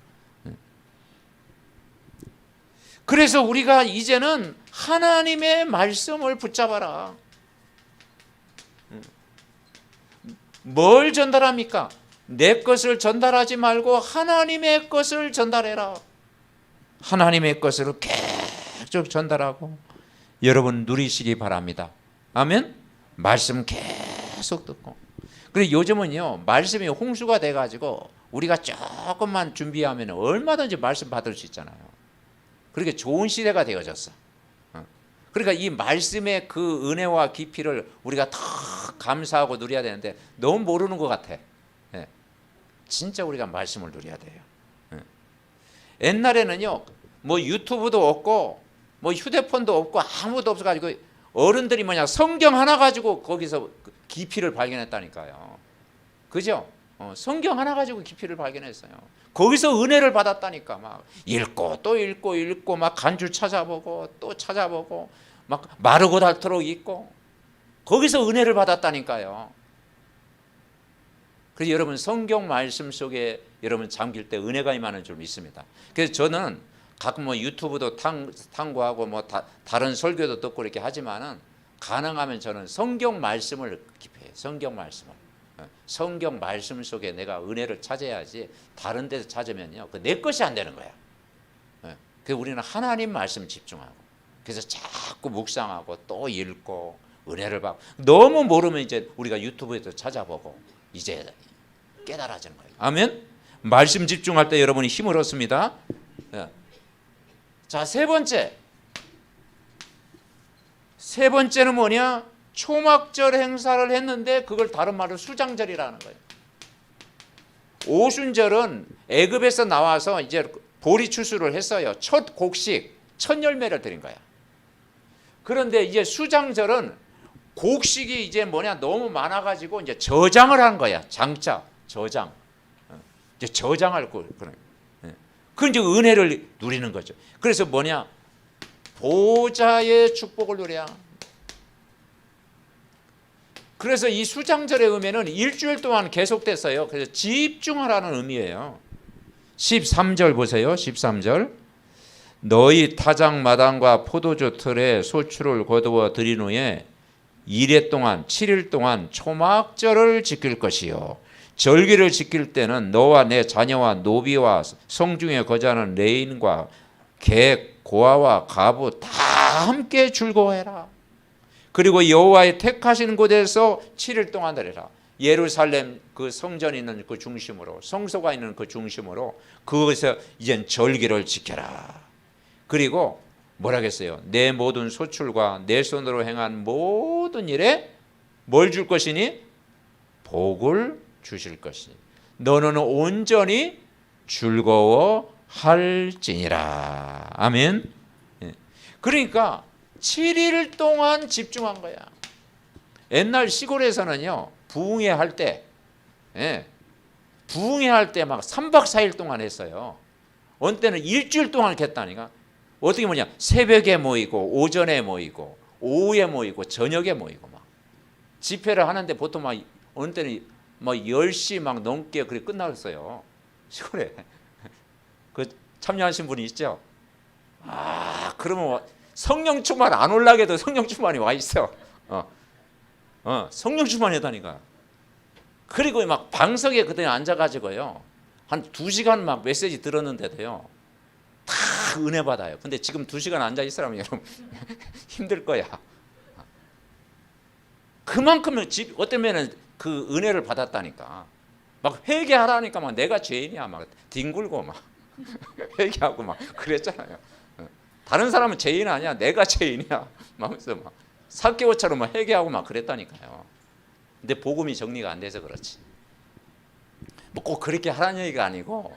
그래서 우리가 이제는 하나님의 말씀을 붙잡아라. 뭘 전달합니까? 내 것을 전달하지 말고 하나님의 것을 전달해라. 하나님의 것을 계속 전달하고 여러분 누리시기 바랍니다. 아멘. 말씀 계속 듣고. 그리고 요즘은요 말씀이 홍수가 돼가지고 우리가 조금만 준비하면 얼마든지 말씀 받을 수 있잖아요. 그렇게 좋은 시대가 되어졌어. 그러니까 이 말씀의 그 은혜와 깊이를 우리가 더 감사하고 누려야 되는데 너무 모르는 것 같아. 예. 진짜 우리가 말씀을 누려야 돼요. 예. 옛날에는요 뭐 유튜브도 없고 뭐 휴대폰도 없고 아무것도 없어가지고 어른들이 뭐냐 성경 하나 가지고 거기서 깊이를 발견했다니까요. 그죠? 성경 하나 가지고 깊이를 발견했어요. 거기서 은혜를 받았다니까. 막 읽고 또 읽고 막 간주 찾아보고 또 찾아보고 막 마르고 닳도록 읽고 거기서 은혜를 받았다니까요. 그래서 여러분 성경 말씀 속에 여러분 잠길 때 은혜가 임하는 줄 믿습니다. 그래서 저는 가끔 뭐 유튜브도 탐구하고 뭐 다른 설교도 듣고 이렇게 하지만은 가능하면 저는 성경 말씀을 깊이해요. 성경 말씀 속에 내가 은혜를 찾아야지 다른 데서 찾으면요 그 내 것이 안 되는 거야. 그래서 우리는 하나님 말씀 집중하고 그래서 자꾸 묵상하고 또 읽고 은혜를 받고 너무 모르면 이제 우리가 유튜브에도 찾아보고 이제 깨달아지는 거예요. 아멘. 말씀 집중할 때 여러분이 힘을 얻습니다. 자, 세 번째는 뭐냐? 초막절 행사를 했는데 그걸 다른 말로 수장절이라는 거예요. 오순절은 애굽에서 나와서 이제 보리 추수를 했어요. 첫 곡식, 첫 열매를 드린 거야. 그런데 이제 수장절은 곡식이 이제 뭐냐 너무 많아가지고 이제 저장을 한 거야. 장자, 저장. 이제 저장할 거 그런. 그 이제 은혜를 누리는 거죠. 그래서 뭐냐 보좌의 축복을 누려야. 그래서 이 수장절의 의미는 일주일 동안 계속됐어요. 그래서 집중하라는 의미예요. 13절 보세요. 13절 너희 타작 마당과 포도주 틀에 소출을 거두어 들인 후에 2일 동안 7일 동안 초막절을 지킬 것이요 절기를 지킬 때는 너와 내 자녀와 노비와 성중에 거주하는 레인과 개, 고아와 가부 다 함께 즐거워해라. 그리고 여호와의 택하신 곳에서 7일 동안 드리라. 예루살렘 그 성전이 있는 그 중심으로 성소가 있는 그 중심으로 그것에서 이젠 절기를 지켜라. 그리고 뭐라겠어요? 내 모든 소출과 내 손으로 행한 모든 일에 뭘 줄 것이니? 복을 주실 것이니 너는 온전히 즐거워할지니라. 아멘. 그러니까 7일 동안 집중한 거야. 옛날 시골에서는요 부흥회 할 때 막 3박 4일 동안 했어요. 어느 때는 일주일 동안 했다니까. 어떻게 뭐냐 새벽에 모이고 오전에 모이고 오후에 모이고 저녁에 모이고 막 집회를 하는데 보통 막 어느 때는 뭐 10시 막 넘게 그렇게 끝났어요. 시골에. 그 참여하신 분이 있죠? 그러면 성령 충만 안 올라게 해도 성령 충만이 와 있어. 성령 충만이다니까. 그리고 막 방석에 그때 앉아가지고요. 한 2시간 막 메시지 들었는데도요. 다 은혜 받아요. 근데 지금 2시간 앉아 있으라면 여러분 힘들 거야. 그만큼 어떤 면은 그 은혜를 받았다니까. 막 회개하라니까 막 내가 죄인이야 막 뒹굴고 막 회개하고 막 그랬잖아요. 다른 사람은 죄인 아니야. 내가 죄인이야. 막 사개오처럼 막 회개하고 막 그랬다니까요. 근데 복음이 정리가 안 돼서 그렇지. 뭐 꼭 그렇게 하라는 얘기가 아니고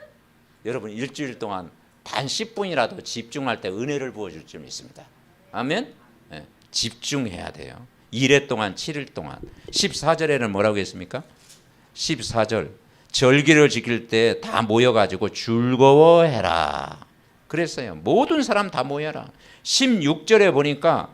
여러분 일주일 동안 단 10분이라도 집중할 때 은혜를 부어줄 줄 믿습니다. 아멘. 네, 집중해야 돼요. 1회 동안 7일 동안. 14절에는 뭐라고 했습니까? 14절 절기를 지킬 때 다 모여가지고 즐거워해라 그랬어요. 모든 사람 다 모여라. 16절에 보니까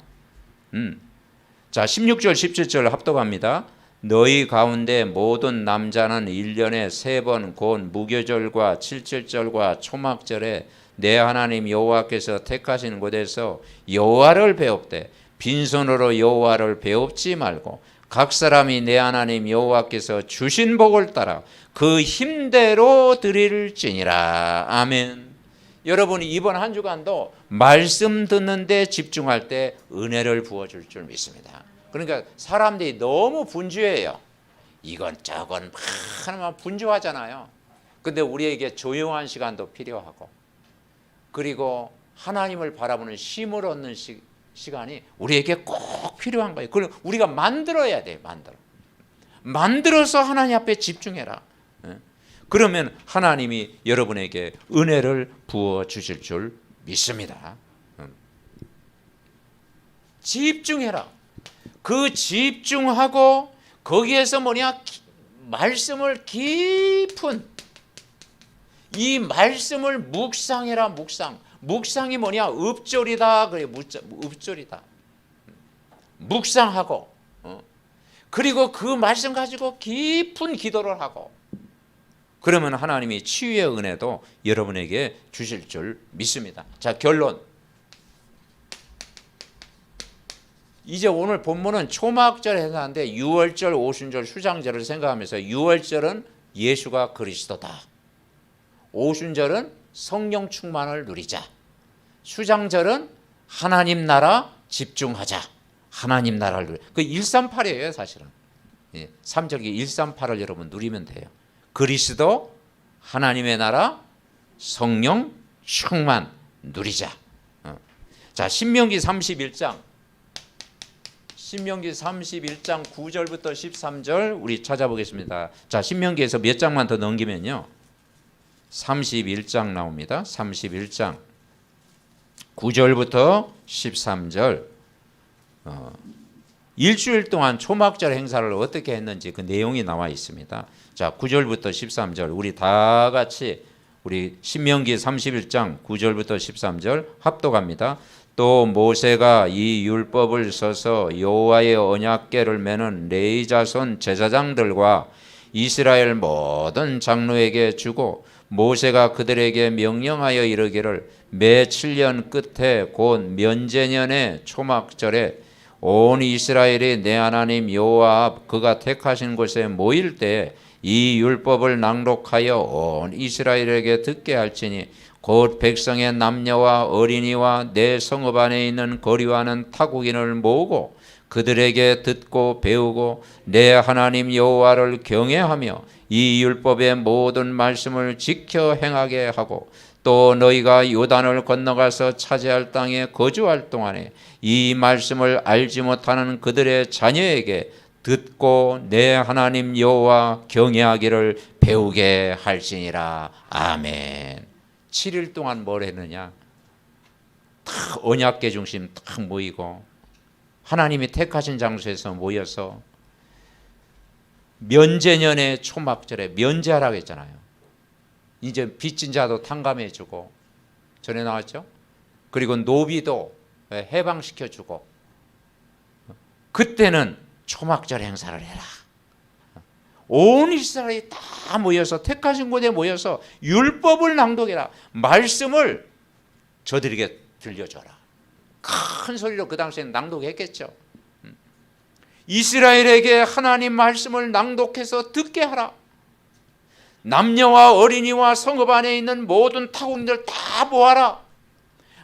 자 16절 17절 합독합니다. 너희 가운데 모든 남자는 1년에 3번 곧 무교절과 칠칠절과 초막절에 내 하나님 여호와께서 택하신 곳에서 여호와를 배웁되 빈손으로 여호와를 배웁지 말고 각 사람이 내 하나님 여호와께서 주신 복을 따라 그 힘대로 드릴지니라. 아멘. 여러분이 이번 한 주간도 말씀 듣는 데 집중할 때 은혜를 부어줄 줄 믿습니다. 그러니까 사람들이 너무 분주해요. 이건 저건 막 분주하잖아요. 근데 우리에게 조용한 시간도 필요하고, 그리고 하나님을 바라보는 쉼을 얻는 시간이 우리에게 꼭 필요한 거예요. 그럼 우리가 만들어야 돼요. 만들어서 하나님 앞에 집중해라. 그러면 하나님이 여러분에게 은혜를 부어 주실 줄 믿습니다. 집중해라. 그 집중하고 거기에서 말씀을 깊은 이 말씀을 묵상해라. 묵상이 읍졸이다. 그래, 읍졸이다. 묵상하고, 그리고 그 말씀 가지고 깊은 기도를 하고, 그러면 하나님이 치유의 은혜도 여러분에게 주실 줄 믿습니다. 자, 결론. 이제 오늘 본문은 초막절 해서하는데, 유월절, 오순절, 수장절을 생각하면서, 유월절은 예수가 그리스도다. 오순절은 성령 충만을 누리자. 수장절은 하나님 나라 집중하자. 하나님 나라를 누리. 그 138이에요, 사실은. 3절기 138을 여러분 누리면 돼요. 그리스도, 하나님의 나라, 성령 충만 누리자. 자, 신명기 31장 9절부터 13절 우리 찾아보겠습니다. 자, 신명기에서 몇 장만 더 넘기면요, 31장 나옵니다. 31장 9절부터 13절. 일주일 동안 초막절 행사를 어떻게 했는지 그 내용이 나와 있습니다. 자, 9절부터 13절 우리 다 같이 우리 신명기 31장 9절부터 13절 합독합니다. 또 모세가 이 율법을 써서 여호와의 언약궤를 메는 레위 자손 제사장들과 이스라엘 모든 장로에게 주고, 모세가 그들에게 명령하여 이르기를 매 7년 끝에 곧 면제년의 초막절에 온 이스라엘이 내 하나님 여호와 앞 그가 택하신 곳에 모일 때 이 율법을 낭독하여 온 이스라엘에게 듣게 할지니, 곧 백성의 남녀와 어린이와 내 성읍 안에 있는 거류하는 타국인을 모으고 그들에게 듣고 배우고 내 하나님 여호와를 경외하며 이 율법의 모든 말씀을 지켜 행하게 하고, 또 너희가 요단을 건너가서 차지할 땅에 거주할 동안에 이 말씀을 알지 못하는 그들의 자녀에게 듣고 내 하나님 여호와 경외하기를 배우게 할지니라. 아멘. 7일 동안 뭘 했느냐? 딱 언약궤 중심 딱 모이고 하나님이 택하신 장소에서 모여서 면제년의 초막절에 면제하라고 했잖아요. 이제 빚진 자도 탕감해주고, 전에 나왔죠? 그리고 노비도 해방시켜주고, 그때는 초막절 행사를 해라. 온 이스라엘이 다 모여서 택하신 곳에 모여서 율법을 낭독해라. 말씀을 저들에게 들려줘라. 큰 소리로 그 당시에는 낭독했겠죠. 이스라엘에게 하나님 말씀을 낭독해서 듣게 하라. 남녀와 어린이와 성읍 안에 있는 모든 타국민들 다 모아라.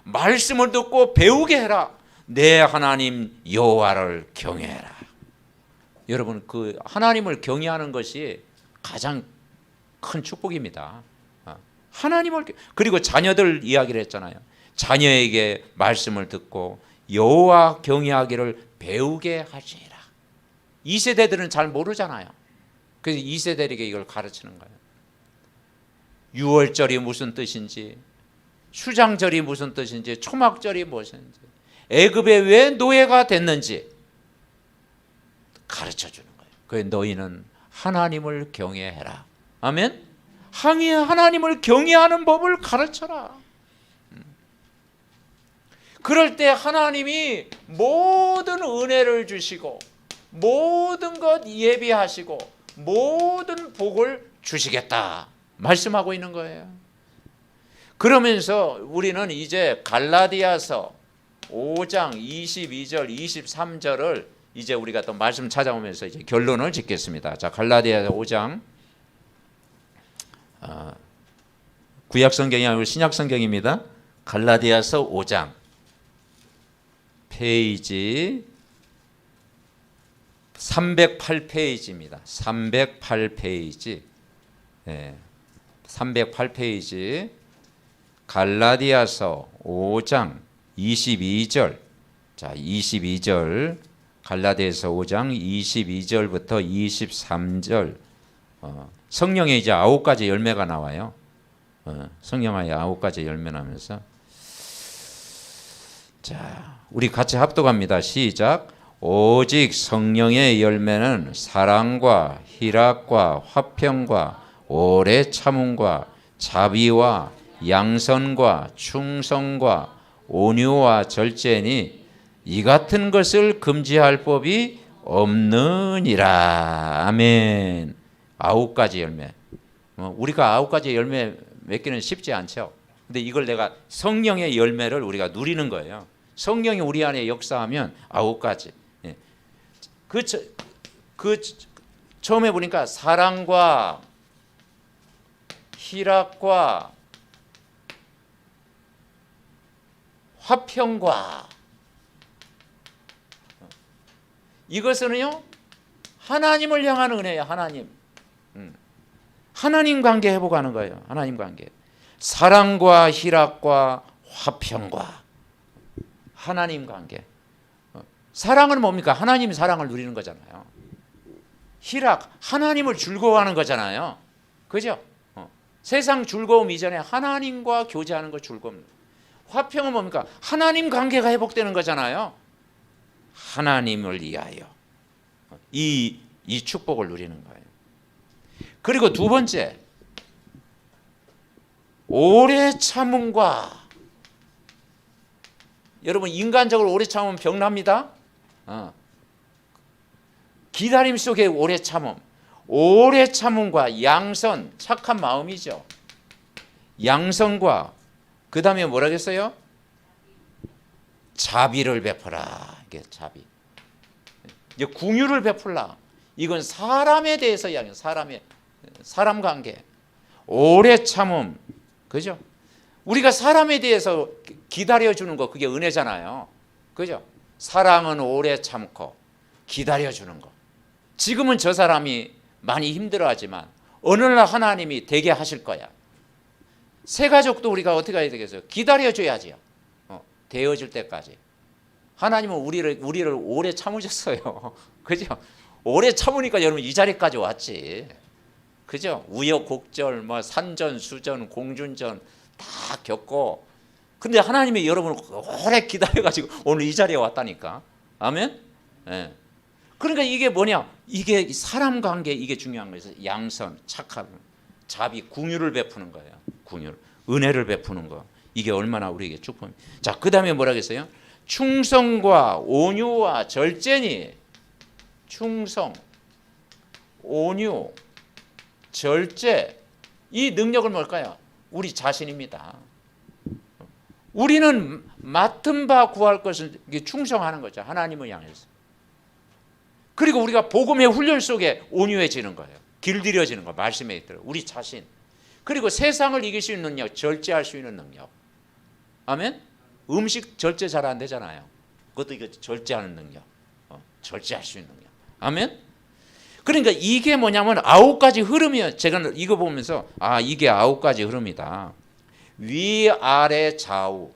말씀을 듣고 배우게 해라. 내 하나님 여호와를 경외해라. 여러분, 그 하나님을 경외하는 것이 가장 큰 축복입니다. 하나님을, 그리고 자녀들 이야기를 했잖아요. 자녀에게 말씀을 듣고 여호와 경외하기를 배우게 하시라. 2세대들은 잘 모르잖아요. 그래서 2세대에게 이걸 가르치는 거예요. 유월절이 무슨 뜻인지, 수장절이 무슨 뜻인지, 초막절이 무엇인지, 애굽에 왜 노예가 됐는지 가르쳐 주는 거예요. 그래서 너희는 하나님을 경외해라. 아멘. 하나님을 경외하는 법을 가르쳐라. 그럴 때 하나님이 모든 은혜를 주시고 모든 것 예비하시고 모든 복을 주시겠다 말씀하고 있는 거예요. 그러면서 우리는 이제 갈라디아서 5장 22절 23절을 이제 우리가 또 말씀 찾아오면서 이제 결론을 짓겠습니다. 자, 갈라디아서 5장, 구약 성경이 아니고 신약 성경입니다. 갈라디아서 5장 페이지 308페이지입니다. 308페이지. 예. 308페이지. 갈라디아서 5장 22절. 자, 22절. 갈라디아서 5장 22절부터 23절. 성령의 이제 9가지 열매가 나와요. 성령의 9가지 열매 나면서. 자, 우리 같이 합독합니다. 시작. 오직 성령의 열매는 사랑과 희락과 화평과 오래 참음과 자비와 양선과 충성과 온유와 절제니 이 같은 것을 금지할 법이 없느니라. 아멘. 9가지 열매. 우리가 9가지 열매 맺기는 쉽지 않죠. 근데 이걸 내가 성령의 열매를 우리가 누리는 거예요. 성령이 우리 안에 역사하면 9가지. 처음에 보니까 사랑과 희락과 화평과 이것은요 하나님을 향하는 은혜예요. 하나님 관계 회복하는 거예요. 하나님 관계. 사랑과 희락과 화평과 하나님 관계. 사랑은 뭡니까? 하나님 사랑을 누리는 거잖아요. 희락, 하나님을 즐거워하는 거잖아요. 그죠? 세상 즐거움 이전에 하나님과 교제하는 거 즐거움. 화평은 뭡니까? 하나님 관계가 회복되는 거잖아요. 하나님을 위하여. 이 축복을 누리는 거예요. 그리고 두 번째, 오래 참음과, 여러분 인간적으로 오래 참으면 병납니다. 기다림 속에 오래 참음. 오래 참음과 양선, 착한 마음이죠. 양선과 그 다음에 뭐라 했어요? 자비를 베풀라. 이게 자비. 이제 궁유를 베풀라. 이건 사람에 대해서 이야기해요. 사람 관계. 오래 참음. 그죠? 우리가 사람에 대해서 기다려주는 거 그게 은혜잖아요. 그죠? 사랑은 오래 참고 기다려주는 거. 지금은 저 사람이 많이 힘들어하지만 어느 날 하나님이 되게 하실 거야. 새 가족도 우리가 어떻게 해야 되겠어요? 기다려줘야지요. 되어질 때까지. 하나님은 우리를 오래 참으셨어요. 그죠? 오래 참으니까 여러분 이 자리까지 왔지. 그죠? 우여곡절, 산전, 수전, 공준전 다 겪고. 근데 하나님이 여러분을 오래 기다려가지고 오늘 이 자리에 왔다니까. 아멘? 네. 그러니까 이게 뭐냐? 이게 사람 관계 이게 중요한 거예요. 양선, 착함, 자비, 궁유를 베푸는 거예요. 궁유, 은혜를 베푸는 거. 이게 얼마나 우리에게 축복입니다. 자, 그 다음에 뭐라 그랬어요? 충성과 온유와 절제니. 충성, 온유, 절제. 이 능력은 뭘까요? 우리 자신입니다. 우리는 맡은 바 구할 것을 충성하는 거죠. 하나님을 향해서. 그리고 우리가 복음의 훈련 속에 온유해지는 거예요. 길들여지는 거. 말씀에 있도록. 우리 자신. 그리고 세상을 이길 수 있는 능력. 절제할 수 있는 능력. 아멘? 음식 절제 잘 안 되잖아요. 그것도 이거 절제하는 능력. 절제할 수 있는 능력. 아멘? 그러니까 이게 뭐냐면 9가지 흐름이에요. 제가 이거 보면서 이게 9가지 흐름이다. 위, 아래, 좌우.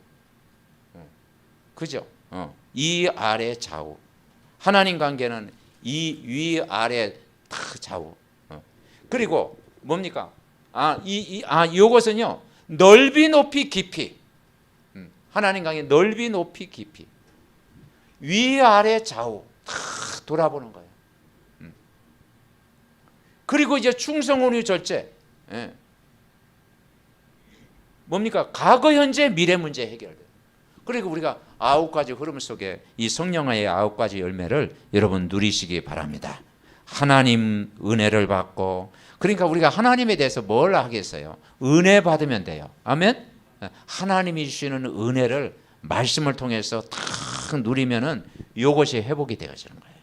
그죠? 이, 아래, 좌우. 하나님 관계는 이, 위, 아래, 다 좌우. 그리고 뭡니까? 이것은요. 넓이, 높이, 깊이. 하나님 관계 넓이, 높이, 깊이. 위, 아래, 좌우. 다 돌아보는 거예요. 그리고 이제 충성, 온유, 절제. 뭡니까? 과거, 현재, 미래 문제 해결돼요. 그리고 우리가 9가지 흐름 속에 이 성령의 9가지 열매를 여러분 누리시기 바랍니다. 하나님 은혜를 받고, 그러니까 우리가 하나님에 대해서 뭘 하겠어요? 은혜 받으면 돼요. 아멘? 하나님이 주시는 은혜를 말씀을 통해서 탁 누리면은 이것이 회복이 되어지는 거예요.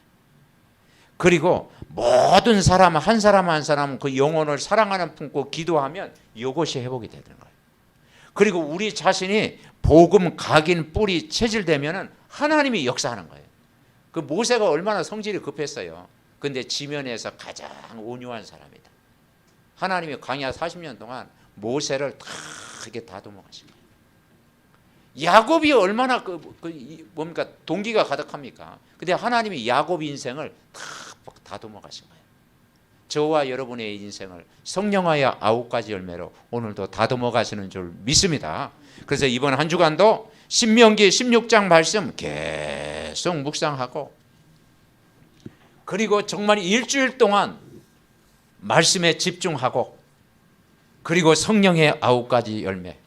그리고 모든 사람 한 사람 그 영혼을 사랑하는 품고 기도하면 이것이 회복이 되는 거예요. 그리고 우리 자신이 복음 각인 뿌리 체질되면은 하나님이 역사하는 거예요. 그 모세가 얼마나 성질이 급했어요. 근데 지면에서 가장 온유한 사람이다. 하나님이 광야 40년 동안 모세를 다 이렇게 다듬어가신 거예요. 야곱이 얼마나 뭡니까 동기가 가득합니까? 근데 하나님이 야곱 인생을 다 다듬어가신 거예요. 저와 여러분의 인생을 성령하여 9가지 열매로 오늘도 다듬어 가시는 줄 믿습니다. 그래서 이번 한 주간도 신명기 16장 말씀 계속 묵상하고, 그리고 정말 일주일 동안 말씀에 집중하고, 그리고 성령의 9가지 열매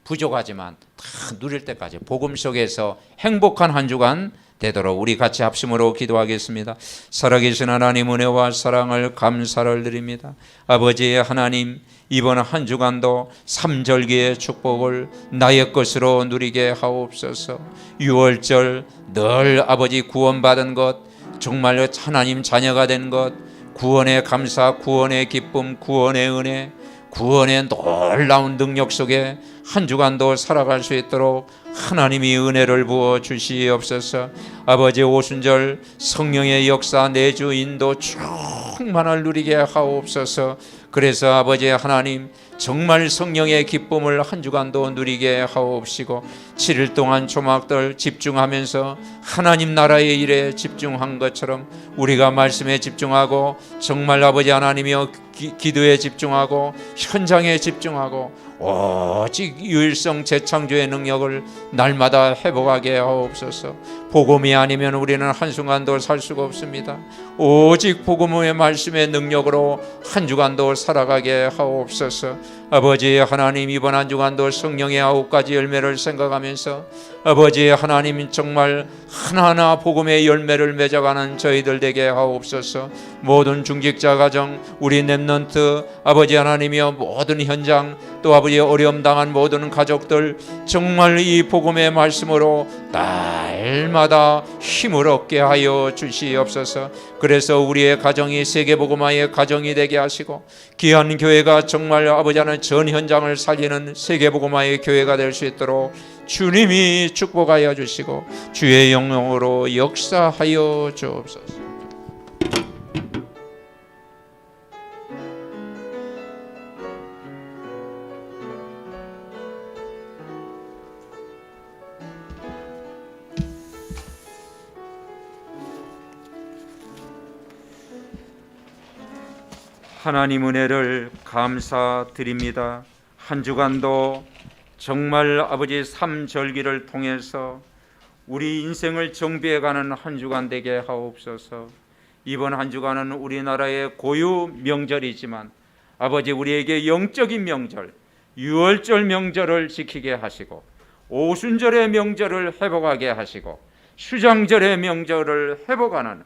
부족하지만 다 누릴 때까지 복음 속에서 행복한 한 주간 되도록 우리 같이 합심으로 기도하겠습니다. 살아계신 하나님 은혜와 사랑을 감사를 드립니다. 아버지 하나님, 이번 한 주간도 삼절기의 축복을 나의 것으로 누리게 하옵소서. 6월절 늘 아버지 구원받은 것, 정말 하나님 자녀가 된 것, 구원의 감사, 구원의 기쁨, 구원의 은혜, 구원의 놀라운 능력 속에 한 주간도 살아갈 수 있도록 하나님이 은혜를 부어 주시옵소서. 아버지 오순절 성령의 역사 내주 인도 충만을 누리게 하옵소서. 그래서 아버지 하나님 정말 성령의 기쁨을 한 주간도 누리게 하옵시고, 7일 동안 조막들 집중하면서 하나님 나라의 일에 집중한 것처럼 우리가 말씀에 집중하고, 정말 아버지 하나님이여 기도에 집중하고, 현장에 집중하고, 오직 유일성 재창조의 능력을 날마다 회복하게 하옵소서. 복음이 아니면 우리는 한순간도 살 수가 없습니다. 오직 복음의 말씀의 능력으로 한 주간도 살아가게 하옵소서. 아버지 하나님, 이번 한 주간도 성령의 9가지 열매를 생각하면서 아버지 하나님 정말 하나하나 복음의 열매를 맺어가는 저희들 되게 하옵소서. 모든 중직자 가정, 우리 렘넌트 아버지 하나님이여 모든 현장, 또 아버지 어려움 당한 모든 가족들 정말 이 복음의 말씀으로 날마다 힘을 얻게 하여 주시옵소서. 그래서 우리의 가정이 세계복음화의 가정이 되게 하시고, 귀한 교회가 정말 아버지 하나님 전 현장을 살리는 세계복음화의 교회가 될 수 있도록 주님이 축복하여 주시고 주의 영광으로 역사하여 주옵소서. 하나님 은혜를 감사드립니다. 한 주간도 정말 아버지 삼절기를 통해서 우리 인생을 정비해가는 한 주간 되게 하옵소서. 이번 한 주간은 우리나라의 고유 명절이지만 아버지 우리에게 영적인 명절, 유월절 명절을 지키게 하시고, 오순절의 명절을 회복하게 하시고, 수장절의 명절을 회복하는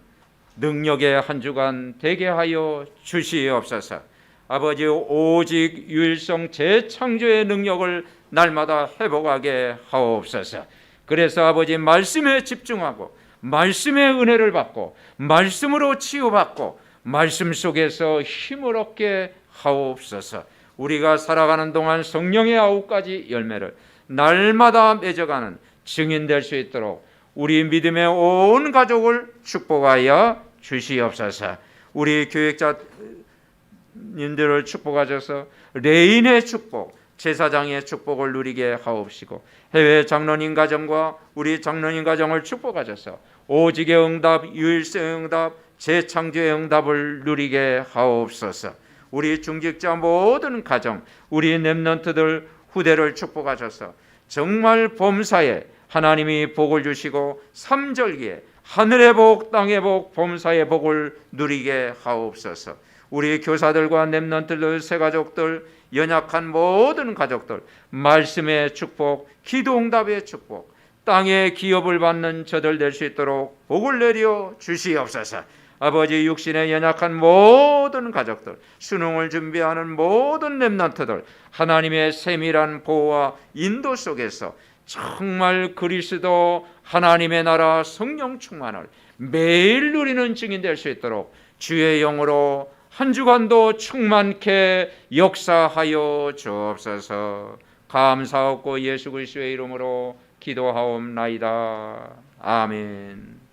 능력의 한 주간 되게 하여 주시옵소서. 아버지 오직 유일성 재창조의 능력을 날마다 회복하게 하옵소서. 그래서 아버지 말씀에 집중하고, 말씀의 은혜를 받고, 말씀으로 치유받고, 말씀 속에서 힘을 얻게 하옵소서. 우리가 살아가는 동안 성령의 9가지 열매를 날마다 맺어가는 증인 될 수 있도록 우리 믿음의 온 가족을 축복하여 주시옵소서. 우리 교육자님들을 축복하셔서 레인의 축복, 제사장의 축복을 누리게 하옵시고, 해외 장로님 가정과 우리 장로님 가정을 축복하셔서 오직의 응답, 유일성의 응답, 재창조의 응답을 누리게 하옵소서. 우리 중직자 모든 가정, 우리 렘넌트들 후대를 축복하셔서 정말 범사에 하나님이 복을 주시고, 삼절기에 하늘의 복, 땅의 복, 범사의 복을 누리게 하옵소서. 우리 교사들과 렘넌트들, 새가족들, 연약한 모든 가족들 말씀의 축복, 기도응답의 축복, 땅의 기업을 받는 저들 될 수 있도록 복을 내려 주시옵소서. 아버지 육신에 연약한 모든 가족들, 수능을 준비하는 모든 렘넌트들 하나님의 세밀한 보호와 인도 속에서 정말 그리스도 하나님의 나라 성령 충만을 매일 누리는 증인 될 수 있도록 주의 영으로 한 주간도 충만케 역사하여 주옵소서. 감사하고 예수 그리스도의 이름으로 기도하옵나이다. 아멘.